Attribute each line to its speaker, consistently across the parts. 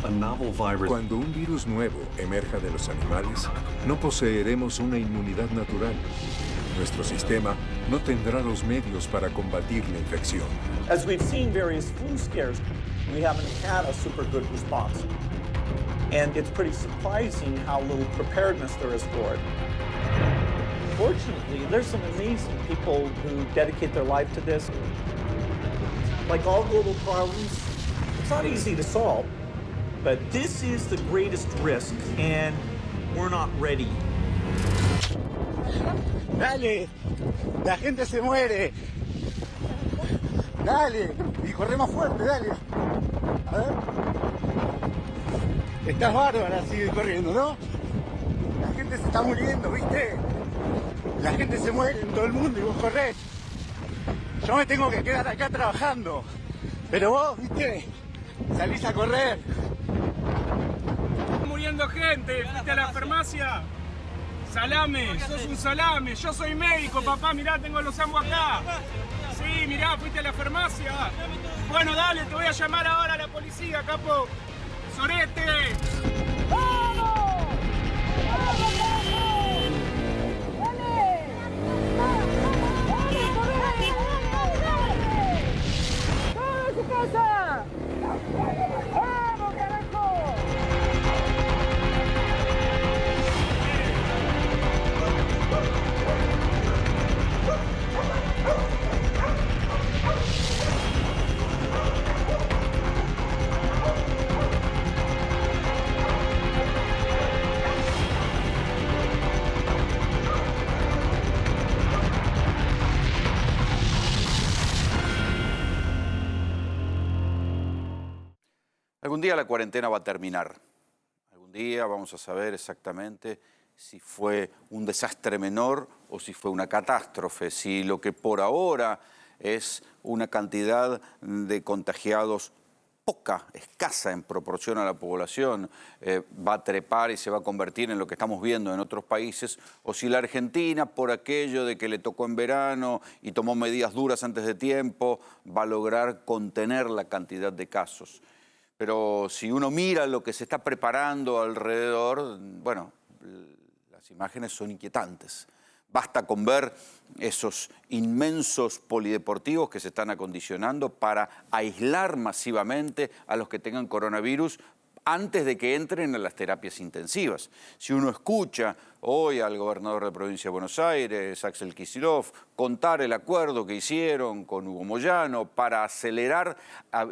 Speaker 1: a novel virus.
Speaker 2: Cuando un virus nuevo emerja de los animales, no poseeremos una inmunidad natural. Nuestro sistema no tendrá los medios para combatir la infección.
Speaker 3: As we've seen various flu scares, we haven't had a super good response. And it's pretty surprising how little preparedness there is for it. Fortunately, there's some amazing people who dedicate their life to this. Like all global problems, it's not easy to solve. But this is the greatest risk, and we're not ready.
Speaker 4: Dale, la gente se muere. Dale, y corre más fuerte, dale. A ver. Estás bárbara, sigue corriendo, ¿no? La gente se está muriendo, ¿viste? La gente se muere en todo el mundo y vos corrés. Yo me tengo que quedar acá trabajando. Pero vos, ¿viste? Salís a correr.
Speaker 5: Está muriendo gente, fuiste a la farmacia. Salame, sos un salame. Yo soy médico, papá, mirá, tengo los ambos acá. Sí, mirá, fuiste a la farmacia. Bueno, dale, te voy a llamar ahora a la policía, capo. ¡Sorete!
Speaker 6: ¡Vamos! ¡Vamos, vamos! ¡Dale! ¡Dale, corre! ¡Todo en su casa! ¡Vamos, carajo!
Speaker 7: Algún día la cuarentena va a terminar. Algún día vamos a saber exactamente si fue un desastre menor o si fue una catástrofe, si lo que por ahora es una cantidad de contagiados poca, escasa en proporción a la población, va a trepar y se va a convertir en lo que estamos viendo en otros países, o si la Argentina, por aquello de que le tocó en verano y tomó medidas duras antes de tiempo, va a lograr contener la cantidad de casos. Pero si uno mira lo que se está preparando alrededor, bueno, las imágenes son inquietantes. Basta con ver esos inmensos polideportivos que se están acondicionando para aislar masivamente a los que tengan coronavirus antes de que entren a las terapias intensivas. Si uno escucha hoy al gobernador de provincia de Buenos Aires, Axel Kicillof, contar el acuerdo que hicieron con Hugo Moyano para acelerar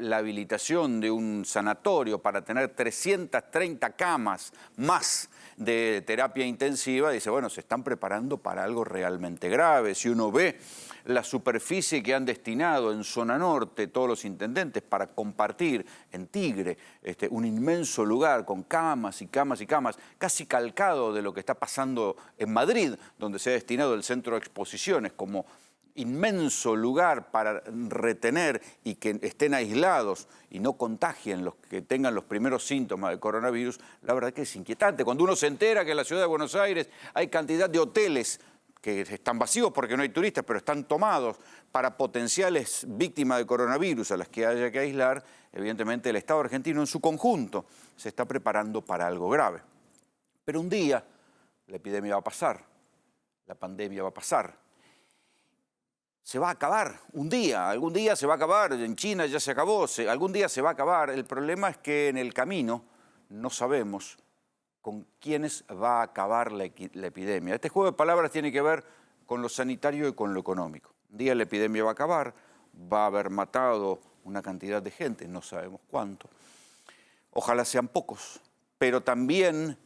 Speaker 7: la habilitación de un sanatorio, para tener 330 camas más de terapia intensiva, dice, bueno, se están preparando para algo realmente grave. Si uno ve la superficie que han destinado en zona norte todos los intendentes para compartir en Tigre un inmenso lugar con camas y camas y camas, casi calcado de lo que está pasando en Madrid, donde se ha destinado el centro de exposiciones como inmenso lugar para retener y que estén aislados y no contagien los que tengan los primeros síntomas de coronavirus, la verdad que es inquietante. Cuando uno se entera que en la ciudad de Buenos Aires hay cantidad de hoteles que están vacíos porque no hay turistas, pero están tomados para potenciales víctimas de coronavirus a las que haya que aislar, evidentemente el Estado argentino en su conjunto se está preparando para algo grave. Pero un día la epidemia va a pasar, la pandemia va a pasar. Se va a acabar, un día, algún día se va a acabar, en China ya se acabó, algún día se va a acabar. El problema es que en el camino no sabemos con quiénes va a acabar la epidemia. Este juego de palabras tiene que ver con lo sanitario y con lo económico. Un día la epidemia va a acabar, va a haber matado una cantidad de gente, no sabemos cuánto. Ojalá sean pocos, pero también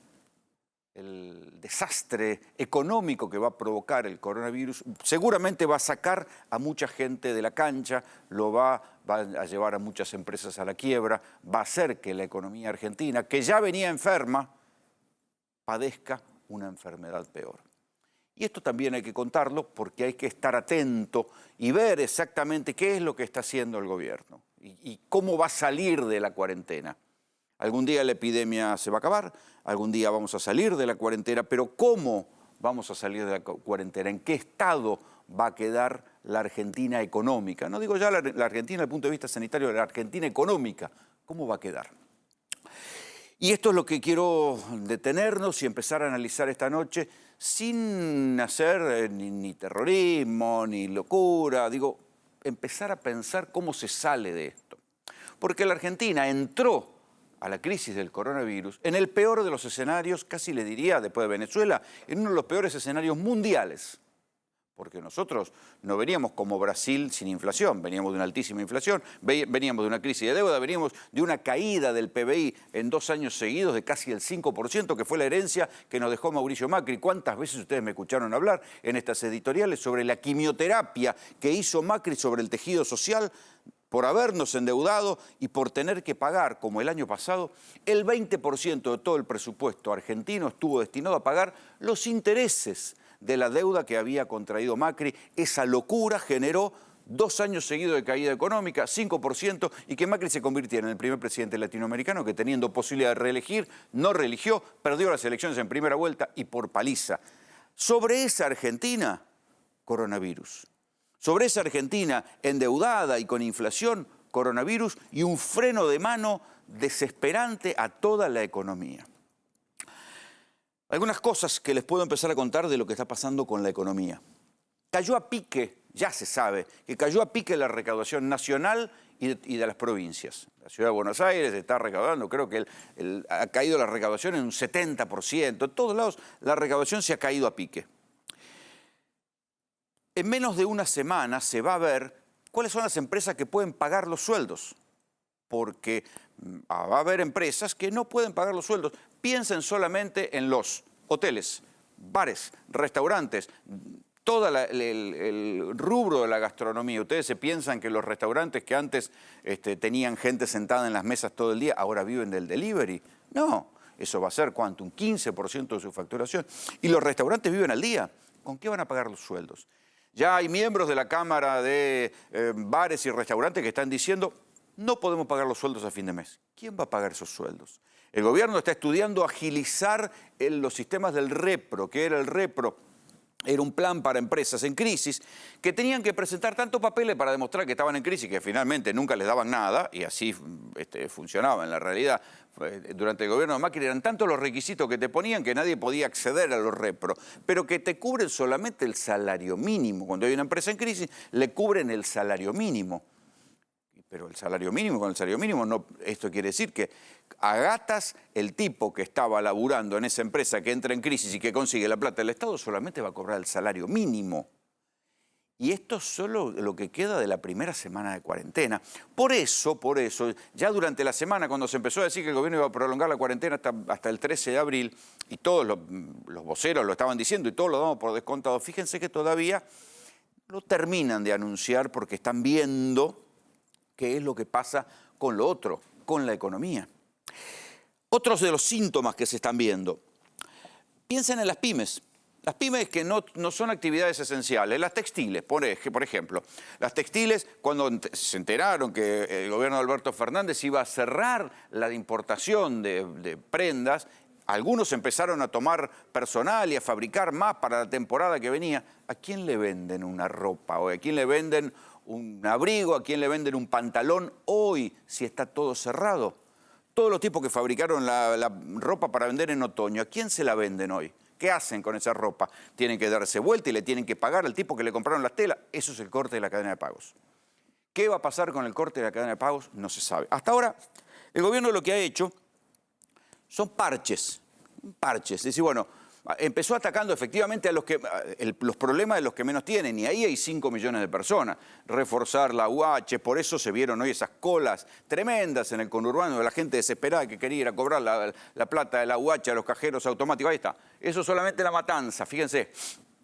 Speaker 7: el desastre económico que va a provocar el coronavirus seguramente va a sacar a mucha gente de la cancha, va a llevar a muchas empresas a la quiebra, va a hacer que la economía argentina, que ya venía enferma, padezca una enfermedad peor. Y esto también hay que contarlo porque hay que estar atento y ver exactamente qué es lo que está haciendo el gobierno y cómo va a salir de la cuarentena. Algún día la epidemia se va a acabar, algún día vamos a salir de la cuarentena, pero ¿cómo vamos a salir de la cuarentena? ¿En qué estado va a quedar la Argentina económica? No digo ya la Argentina desde el punto de vista sanitario, la Argentina económica, ¿cómo va a quedar? Y esto es lo que quiero detenernos y empezar a analizar esta noche sin hacer ni terrorismo, ni locura. Digo, empezar a pensar cómo se sale de esto. Porque la Argentina entró a la crisis del coronavirus en el peor de los escenarios, casi le diría, después de Venezuela, en uno de los peores escenarios mundiales. Porque nosotros no veníamos como Brasil sin inflación, veníamos de una altísima inflación, veníamos de una crisis de deuda, veníamos de una caída del PBI en 2 años seguidos de casi el 5%, que fue la herencia que nos dejó Mauricio Macri. ¿Cuántas veces ustedes me escucharon hablar en estas editoriales sobre la quimioterapia que hizo Macri sobre el tejido social por habernos endeudado y por tener que pagar, como el año pasado, el 20% de todo el presupuesto argentino estuvo destinado a pagar los intereses de la deuda que había contraído Macri? Esa locura generó 2 años seguidos de caída económica, 5%, y que Macri se convirtiera en el primer presidente latinoamericano que, teniendo posibilidad de reelegir, no reeligió, perdió las elecciones en primera vuelta y por paliza. Sobre esa Argentina, coronavirus. Sobre esa Argentina endeudada y con inflación, coronavirus, y un freno de mano desesperante a toda la economía. Algunas cosas que les puedo empezar a contar de lo que está pasando con la economía. Cayó a pique, ya se sabe, que cayó a pique la recaudación nacional y de las provincias. La ciudad de Buenos Aires está recaudando, creo que ha caído la recaudación en un 70%. En todos lados la recaudación se ha caído a pique. En menos de una semana se va a ver cuáles son las empresas que pueden pagar los sueldos. Porque va a haber empresas que no pueden pagar los sueldos. Piensen solamente en los hoteles, bares, restaurantes, todo el rubro de la gastronomía. Ustedes se piensan que los restaurantes que antes tenían gente sentada en las mesas todo el día, ahora viven del delivery. No, eso va a ser, ¿cuánto? Un 15% de su facturación. Y los restaurantes viven al día. ¿Con qué van a pagar los sueldos? Ya hay miembros de la Cámara de Bares y Restaurantes que están diciendo: no podemos pagar los sueldos a fin de mes. ¿Quién va a pagar esos sueldos? El gobierno está estudiando agilizar los sistemas del REPRO. ¿Qué era el REPRO? Era un plan para empresas en crisis que tenían que presentar tanto papeles para demostrar que estaban en crisis, que finalmente nunca les daban nada, y así funcionaba en la realidad. Durante el gobierno de Macri eran tantos los requisitos que te ponían que nadie podía acceder a los REPRO, pero que te cubren solamente el salario mínimo. Cuando hay una empresa en crisis, le cubren el salario mínimo. Pero el salario mínimo, con el salario mínimo, no, esto quiere decir que a gatas el tipo que estaba laburando en esa empresa que entra en crisis y que consigue la plata del Estado solamente va a cobrar el salario mínimo. Y esto es solo lo que queda de la primera semana de cuarentena. Por eso, ya durante la semana, cuando se empezó a decir que el gobierno iba a prolongar la cuarentena hasta el 13 de abril, y todos los voceros lo estaban diciendo y todos lo damos por descontado, fíjense que todavía no terminan de anunciar porque están viendo qué es lo que pasa con lo otro, con la economía. Otros de los síntomas que se están viendo. Piensen en las pymes. Las pymes que no son actividades esenciales. Las textiles, por ejemplo. Las textiles, cuando se enteraron que el gobierno de Alberto Fernández iba a cerrar la importación de prendas, algunos empezaron a tomar personal y a fabricar más para la temporada que venía. ¿A quién le venden una ropa hoy? ¿A quién le venden un abrigo? ¿A quién le venden un pantalón hoy si está todo cerrado? Todos los tipos que fabricaron la ropa para vender en otoño, ¿a quién se la venden hoy? ¿Qué hacen con esa ropa? Tienen que darse vuelta y le tienen que pagar al tipo que le compraron las telas. Eso es el corte de la cadena de pagos. ¿Qué va a pasar con el corte de la cadena de pagos? No se sabe. Hasta ahora, el gobierno lo que ha hecho son parches. Es decir, bueno, empezó atacando efectivamente a los problemas de los que menos tienen, y ahí hay 5 millones de personas. Reforzar la UH, por eso se vieron hoy esas colas tremendas en el conurbano de la gente desesperada que quería ir a cobrar la plata de la UH a los cajeros automáticos. Ahí está. Eso solamente la matanza, fíjense.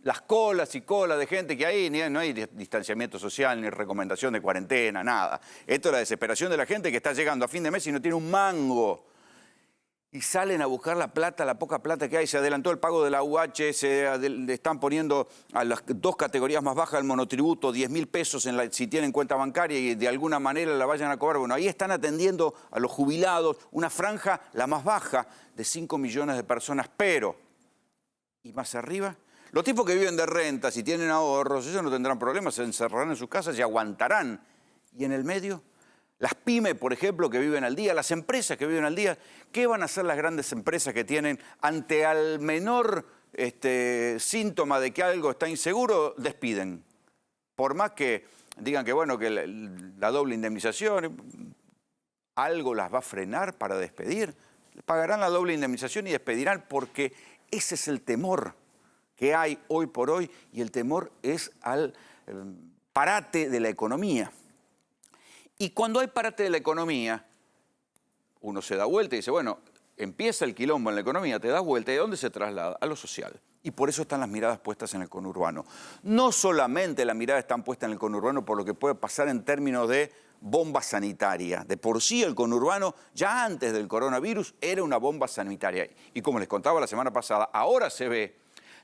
Speaker 7: Las colas y colas de gente que ahí no hay distanciamiento social, ni recomendación de cuarentena, nada. Esto es la desesperación de la gente que está llegando a fin de mes y no tiene un mango. Y salen a buscar la plata, la poca plata que hay. Se adelantó el pago de la UH, le están poniendo a las 2 categorías más bajas el monotributo, 10.000 pesos si tienen cuenta bancaria y de alguna manera la vayan a cobrar. Bueno, ahí están atendiendo a los jubilados, una franja, la más baja, de 5 millones de personas. Pero, ¿y más arriba? Los tipos que viven de rentas y tienen ahorros, ellos no tendrán problemas, se encerrarán en sus casas y aguantarán. ¿Y en el medio? Las pymes, por ejemplo, que viven al día, las empresas que viven al día. ¿Qué van a hacer las grandes empresas que tienen ante al menor síntoma de que algo está inseguro? Despiden. Por más que digan que, bueno, que la doble indemnización, algo las va a frenar para despedir. Pagarán la doble indemnización y despedirán, porque ese es el temor que hay hoy por hoy, y el temor es al parate de la economía. Y cuando hay parate de la economía, uno se da vuelta y dice, bueno, empieza el quilombo en la economía, te das vuelta, ¿y a dónde se traslada? A lo social. Y por eso están las miradas puestas en el conurbano. No solamente las miradas están puestas en el conurbano por lo que puede pasar en términos de bomba sanitaria. De por sí el conurbano, ya antes del coronavirus, era una bomba sanitaria. Y como les contaba la semana pasada, ahora se ve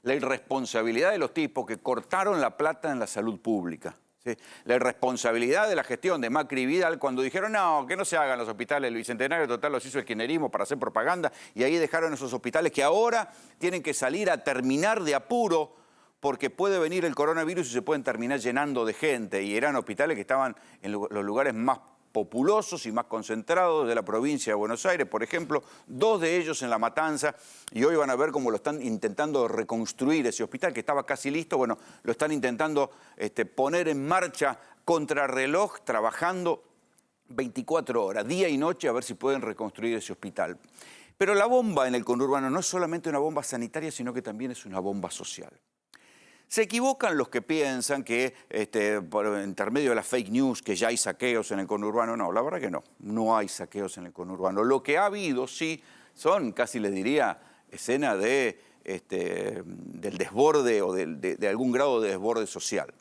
Speaker 7: la irresponsabilidad de los tipos que cortaron la plata en la salud pública. ¿Sí? La irresponsabilidad de la gestión de Macri y Vidal cuando dijeron no, que no se hagan los hospitales, el Bicentenario total los hizo el kirchnerismo para hacer propaganda, y ahí dejaron esos hospitales que ahora tienen que salir a terminar de apuro porque puede venir el coronavirus y se pueden terminar llenando de gente, y eran hospitales que estaban en los lugares más populosos y más concentrados de la provincia de Buenos Aires, por ejemplo, 2 de ellos en La Matanza, y hoy van a ver cómo lo están intentando reconstruir ese hospital que estaba casi listo. Bueno, lo están intentando poner en marcha contrarreloj, trabajando 24 horas, día y noche, a ver si pueden reconstruir ese hospital. Pero la bomba en el conurbano no es solamente una bomba sanitaria, sino que también es una bomba social. Se equivocan los que piensan que por intermedio de las fake news que ya hay saqueos en el conurbano. No, la verdad que no, no hay saqueos en el conurbano. Lo que ha habido sí son, casi les diría, escenas del desborde o de algún grado de desborde social.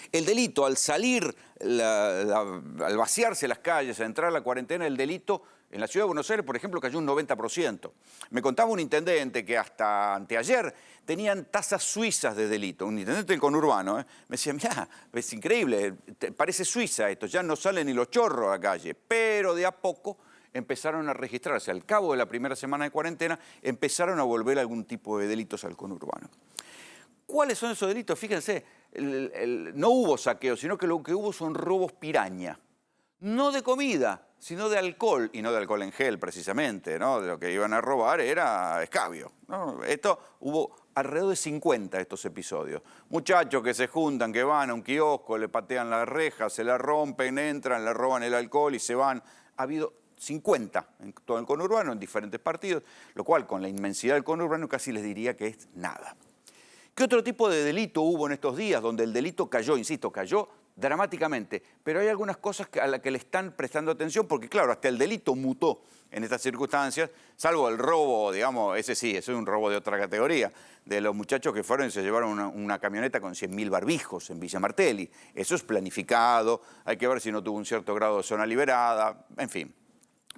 Speaker 7: El delito, al salir, al vaciarse las calles, a entrar a la cuarentena, el delito en la ciudad de Buenos Aires, por ejemplo, cayó un 90%. Me contaba un intendente que hasta anteayer tenían tasas suizas de delito, un intendente del conurbano. Me decía, mirá, es increíble, parece Suiza esto, ya no salen ni los chorros a la calle, pero de a poco empezaron a registrarse. Al cabo de la primera semana de cuarentena, empezaron a volver algún tipo de delitos al conurbano. ¿Cuáles son esos delitos? Fíjense, no hubo saqueos, sino que lo que hubo son robos piraña. No de comida, sino de alcohol, y no de alcohol en gel precisamente, ¿no? De lo que iban a robar era escabio, ¿no? Hubo alrededor de 50 de estos episodios. Muchachos que se juntan, que van a un kiosco, le patean la reja, se la rompen, entran, le roban el alcohol y se van. Ha habido 50 en todo el conurbano, en diferentes partidos, lo cual con la inmensidad del conurbano casi les diría que es nada. ¿Qué otro tipo de delito hubo en estos días donde el delito cayó, insisto, cayó dramáticamente? Pero hay algunas cosas a las que le están prestando atención porque, claro, hasta el delito mutó en estas circunstancias, salvo el robo, digamos, ese sí, ese es un robo de otra categoría, de los muchachos que fueron y se llevaron una camioneta con 100.000 barbijos en Villa Martelli. Eso es planificado, hay que ver si no tuvo un cierto grado de zona liberada, en fin.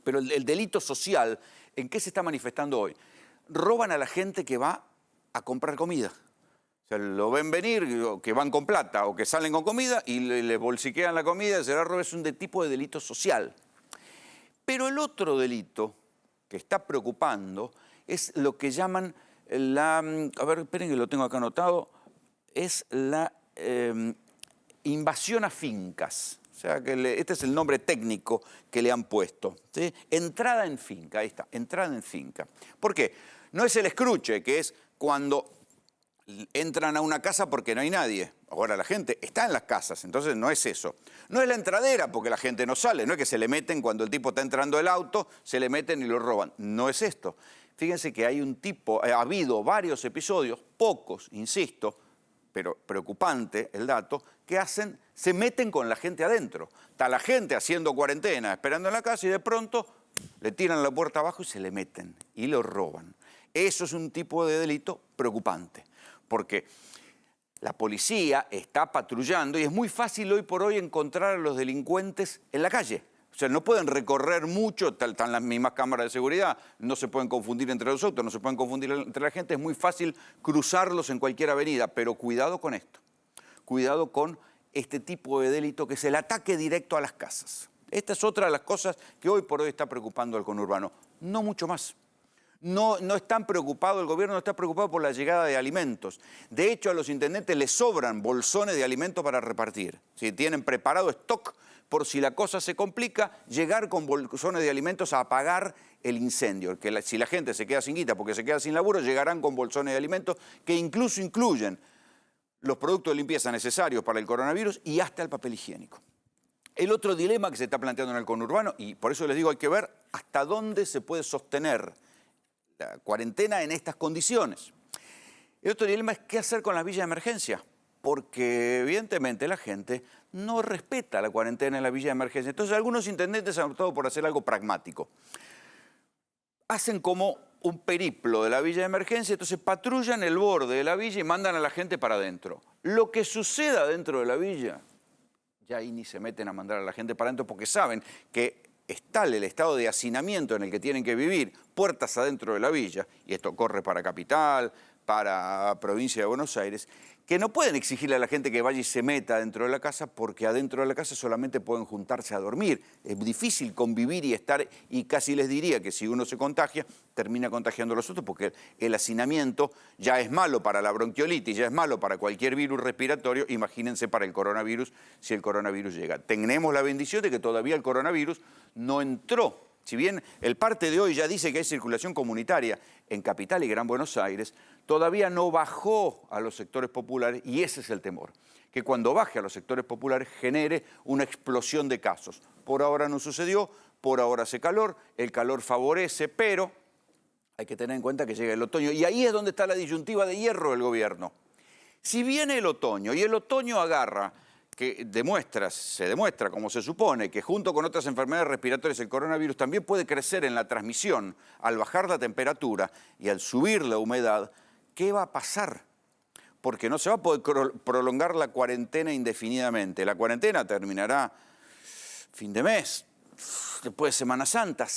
Speaker 7: Pero el delito social, ¿en qué se está manifestando hoy? Roban a la gente que va a comprar comida. O sea, lo ven venir, que van con plata o que salen con comida y le bolsiquean la comida, se la roban. Es un tipo de delito social. Pero el otro delito que está preocupando es lo que llaman la... A ver, esperen que lo tengo acá anotado. Es la invasión a fincas. O sea, que este es el nombre técnico que le han puesto, ¿sí? Entrada en finca, ahí está, entrada en finca. ¿Por qué? No es el escruche, que es cuando entran a una casa porque no hay nadie. Ahora la gente está en las casas, entonces no es eso. No es la entradera porque la gente no sale, no es que se le meten cuando el tipo está entrando el auto, se le meten y lo roban. No es esto. Fíjense que hay ha habido varios episodios, pocos, insisto, pero preocupante el dato, que se meten con la gente adentro. Está la gente haciendo cuarentena, esperando en la casa y de pronto le tiran la puerta abajo y se le meten y lo roban. Eso es un tipo de delito preocupante, porque la policía está patrullando y es muy fácil hoy por hoy encontrar a los delincuentes en la calle. O sea, no pueden recorrer mucho, están las mismas cámaras de seguridad, no se pueden confundir entre los autos, no se pueden confundir entre la gente, es muy fácil cruzarlos en cualquier avenida, pero cuidado con esto, cuidado con este tipo de delito que es el ataque directo a las casas. Esta es otra de las cosas que hoy por hoy está preocupando al conurbano, no mucho más. No están preocupados, el gobierno no está preocupado por la llegada de alimentos. De hecho, a los intendentes les sobran bolsones de alimentos para repartir. Si tienen preparado stock por si la cosa se complica, llegar con bolsones de alimentos a apagar el incendio. Que si la gente se queda sin guita porque se queda sin laburo, llegarán con bolsones de alimentos que incluso incluyen los productos de limpieza necesarios para el coronavirus y hasta el papel higiénico. El otro dilema que se está planteando en el conurbano, y por eso les digo, hay que ver hasta dónde se puede sostener la cuarentena en estas condiciones. El otro dilema es qué hacer con las villas de emergencia, porque evidentemente la gente no respeta la cuarentena en la villa de emergencia. Entonces algunos intendentes han optado por hacer algo pragmático. Hacen como un periplo de la villa de emergencia, entonces patrullan el borde de la villa y mandan a la gente para adentro. Lo que suceda dentro de la villa, ya ahí ni se meten a mandar a la gente para adentro porque saben que es tal el estado de hacinamiento en el que tienen que vivir, puertas adentro de la villa, y esto corre para Capital, para provincia de Buenos Aires, que no pueden exigirle a la gente que vaya y se meta dentro de la casa porque adentro de la casa solamente pueden juntarse a dormir. Es difícil convivir y estar, y casi les diría que si uno se contagia, termina contagiando a los otros porque el hacinamiento ya es malo para la bronquiolitis, ya es malo para cualquier virus respiratorio, imagínense para el coronavirus si el coronavirus llega. Tenemos la bendición de que todavía el coronavirus no entró. Si bien el parte de hoy ya dice que hay circulación comunitaria en Capital y Gran Buenos Aires, todavía no bajó a los sectores populares y ese es el temor, que cuando baje a los sectores populares genere una explosión de casos. Por ahora no sucedió, por ahora hace calor, el calor favorece, pero hay que tener en cuenta que llega el otoño y ahí es donde está la disyuntiva de hierro del gobierno. Si viene el otoño y el otoño agarra, que se demuestra, como se supone, que junto con otras enfermedades respiratorias el coronavirus también puede crecer en la transmisión al bajar la temperatura y al subir la humedad, ¿qué va a pasar? Porque no se va a poder prolongar la cuarentena indefinidamente. La cuarentena terminará fin de mes, después de Semana Santa.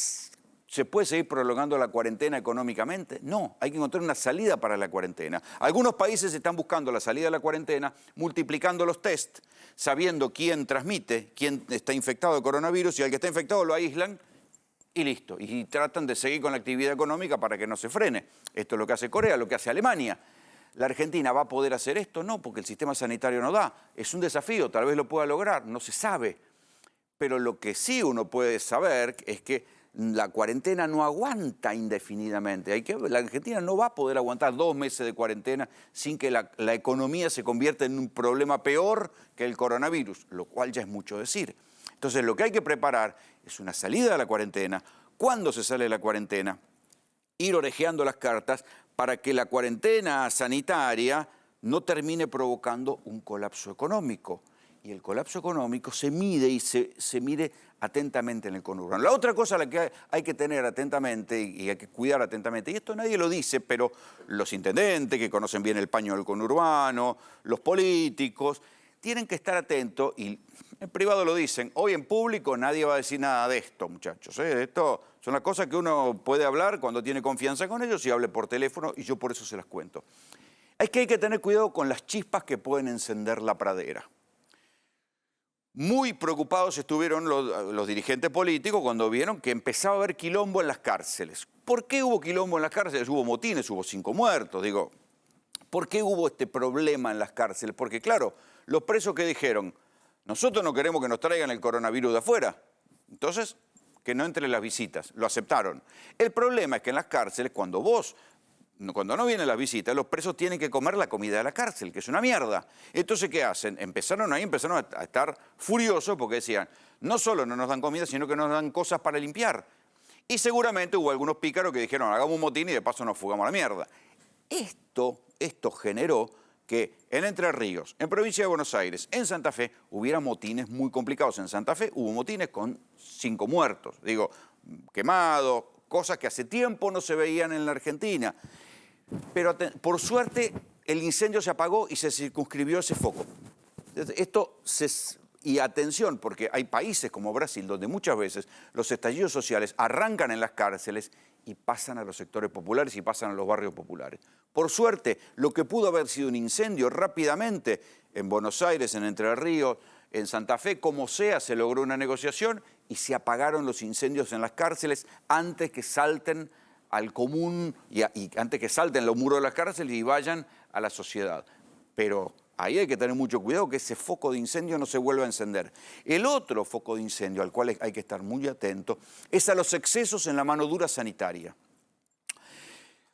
Speaker 7: ¿Se puede seguir prolongando la cuarentena económicamente? No, hay que encontrar una salida para la cuarentena. Algunos países están buscando la salida de la cuarentena multiplicando los test, sabiendo quién transmite, quién está infectado de coronavirus y al que está infectado lo aíslan y listo. Y tratan de seguir con la actividad económica para que no se frene. Esto es lo que hace Corea, lo que hace Alemania. ¿La Argentina va a poder hacer esto? No, porque el sistema sanitario no da. Es un desafío, tal vez lo pueda lograr, no se sabe. Pero lo que sí uno puede saber es que la cuarentena no aguanta indefinidamente. La Argentina no va a poder aguantar 2 meses de cuarentena sin que la economía se convierta en un problema peor que el coronavirus, lo cual ya es mucho decir. Entonces lo que hay que preparar es una salida de la cuarentena. ¿Cuándo se sale de la cuarentena? Ir orejeando las cartas para que la cuarentena sanitaria no termine provocando un colapso económico. Y el colapso económico se mide y se mide atentamente en el conurbano. La otra cosa a la que hay que tener atentamente y hay que cuidar atentamente, y esto nadie lo dice, pero los intendentes que conocen bien el paño del conurbano, los políticos, tienen que estar atentos y en privado lo dicen. Hoy en público nadie va a decir nada de esto, muchachos. Esto son las cosas que uno puede hablar cuando tiene confianza con ellos y hable por teléfono y yo por eso se las cuento. Es que hay que tener cuidado con las chispas que pueden encender la pradera. Muy preocupados estuvieron los dirigentes políticos cuando vieron que empezaba a haber quilombo en las cárceles. ¿Por qué hubo quilombo en las cárceles? Hubo motines, hubo 5 muertos. Digo, ¿por qué hubo este problema en las cárceles? Porque claro, los presos que dijeron, nosotros no queremos que nos traigan el coronavirus de afuera. Entonces, que no entren las visitas. Lo aceptaron. El problema es que en las cárceles, cuando no vienen las visitas, los presos tienen que comer la comida de la cárcel, que es una mierda. Entonces, ¿qué hacen? Empezaron a estar furiosos porque decían, no solo no nos dan comida, sino que nos dan cosas para limpiar. Y seguramente hubo algunos pícaros que dijeron, hagamos un motín y de paso nos fugamos a la mierda. Esto generó que en Entre Ríos, en provincia de Buenos Aires, en Santa Fe, hubiera motines muy complicados. En Santa Fe hubo motines con 5 muertos, digo, quemados, cosas que hace tiempo no se veían en la Argentina. Pero por suerte el incendio se apagó y se circunscribió ese foco. Y atención, porque hay países como Brasil donde muchas veces los estallidos sociales arrancan en las cárceles y pasan a los sectores populares y pasan a los barrios populares. Por suerte, lo que pudo haber sido un incendio rápidamente en Buenos Aires, en Entre Ríos, en Santa Fe, como sea, se logró una negociación y se apagaron los incendios en las cárceles antes que salten al común y antes que salten los muros de las cárceles y vayan a la sociedad. Pero Ahí hay que tener mucho cuidado que ese foco de incendio no se vuelva a encender. El otro foco de incendio al cual hay que estar muy atento es a los excesos en la mano dura sanitaria.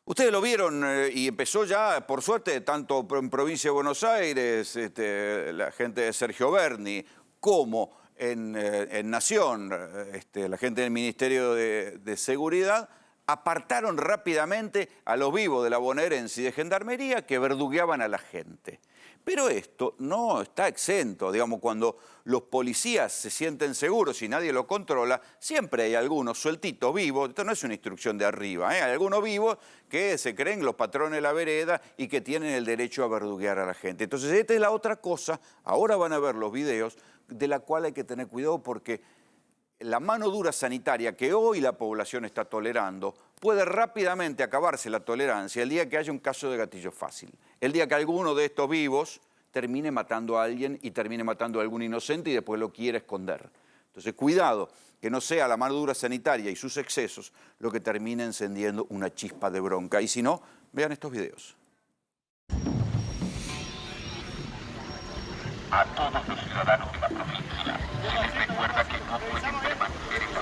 Speaker 7: Ustedes lo vieron y empezó ya, por suerte, tanto en Provincia de Buenos Aires, la gente de Sergio Berni, como en Nación, la gente del Ministerio de Seguridad, apartaron rápidamente a los vivos de la bonaerense y de Gendarmería que verdugueaban a la gente. Pero esto no está exento, digamos, cuando los policías se sienten seguros y nadie lo controla, siempre hay algunos sueltitos vivos, esto no es una instrucción de arriba, hay algunos vivos que se creen los patrones de la vereda y que tienen el derecho a verduguear a la gente. Entonces, esta es la otra cosa, ahora van a ver los videos, de la cual hay que tener cuidado porque la mano dura sanitaria que hoy la población está tolerando puede rápidamente acabarse la tolerancia el día que haya un caso de gatillo fácil. El día que alguno de estos vivos termine matando a alguien y termine matando a algún inocente y después lo quiera esconder. Entonces, cuidado, que no sea la mano dura sanitaria y sus excesos lo que termine encendiendo una chispa de bronca. Y si no, vean estos videos.
Speaker 1: A todos los ciudadanos de la provincia, les recuerda que no pueden permanecer en la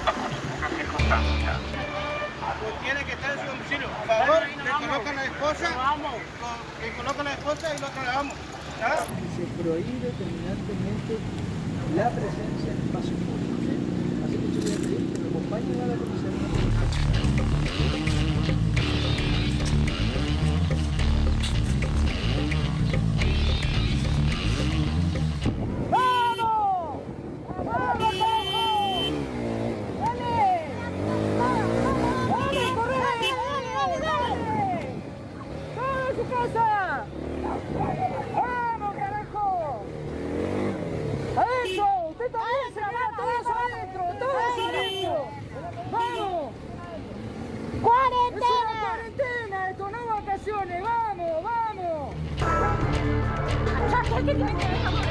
Speaker 1: bajo ninguna circunstancia.
Speaker 5: Tiene que estar en su domicilio. Por favor, que coloque a la esposa, que coloque a la esposa y lo trasladamos.
Speaker 8: Se prohíbe terminantemente la presencia en espacios públicos. Así que yo voy a pedir que me acompañen a la comisaría.
Speaker 6: ¡Vamos, carajo! ¡Adentro! ¡Usted también se queda todos adentro! ¡Todos adentro! ¡Vamos! ¡Cuarentena! ¡Es una cuarentena! ¡Esto no vacaciones! ¡Vamos, vamos!
Speaker 9: ¿Qué tiene que ver con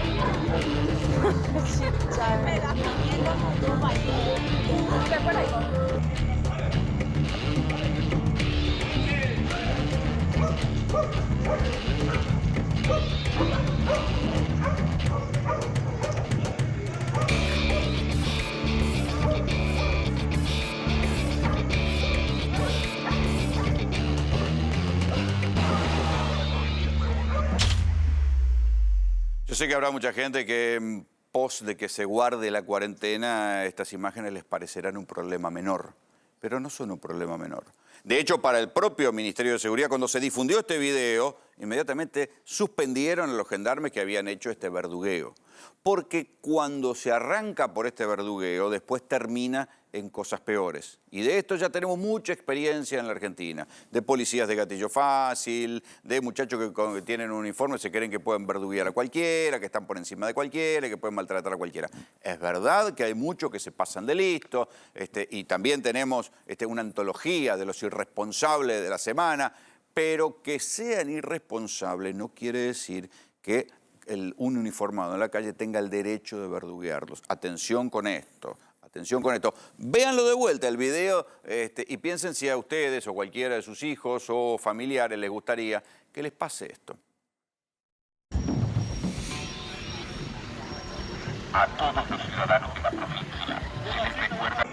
Speaker 9: me da miedo como ahí. ¿Qué por ahí?
Speaker 7: Yo sé que habrá mucha gente que en pos de que se guarde la cuarentena, estas imágenes les parecerán un problema menor, pero no son un problema menor. De hecho, para el propio Ministerio de Seguridad, cuando se difundió este video, inmediatamente suspendieron a los gendarmes que habían hecho este verdugueo. Porque cuando se arranca por este verdugueo, después termina en cosas peores. Y de esto ya tenemos mucha experiencia en la Argentina. De policías de gatillo fácil, de muchachos que tienen un uniforme se creen que pueden verduguear a cualquiera, que están por encima de cualquiera, que pueden maltratar a cualquiera. Es verdad que hay muchos que se pasan de listo, y también tenemos una antología de los irresponsables de la semana, pero que sean irresponsables no quiere decir que un uniformado en la calle tenga el derecho de verduguearlos. Atención con esto. Atención con esto. Véanlo de vuelta el video y piensen si a ustedes o cualquiera de sus hijos o familiares les gustaría que les pase esto.
Speaker 1: A todos los ciudadanos de la provincia, les recuerda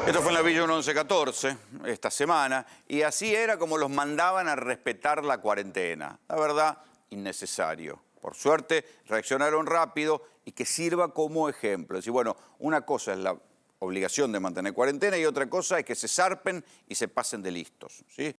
Speaker 7: Esto fue en la Villa 1114 esta semana y así era como los mandaban a respetar la cuarentena. La verdad, innecesario. Por suerte, reaccionaron rápido y que sirva como ejemplo. Es decir, bueno, una cosa es la obligación de mantener cuarentena y otra cosa es que se zarpen y se pasen de listos, ¿sí?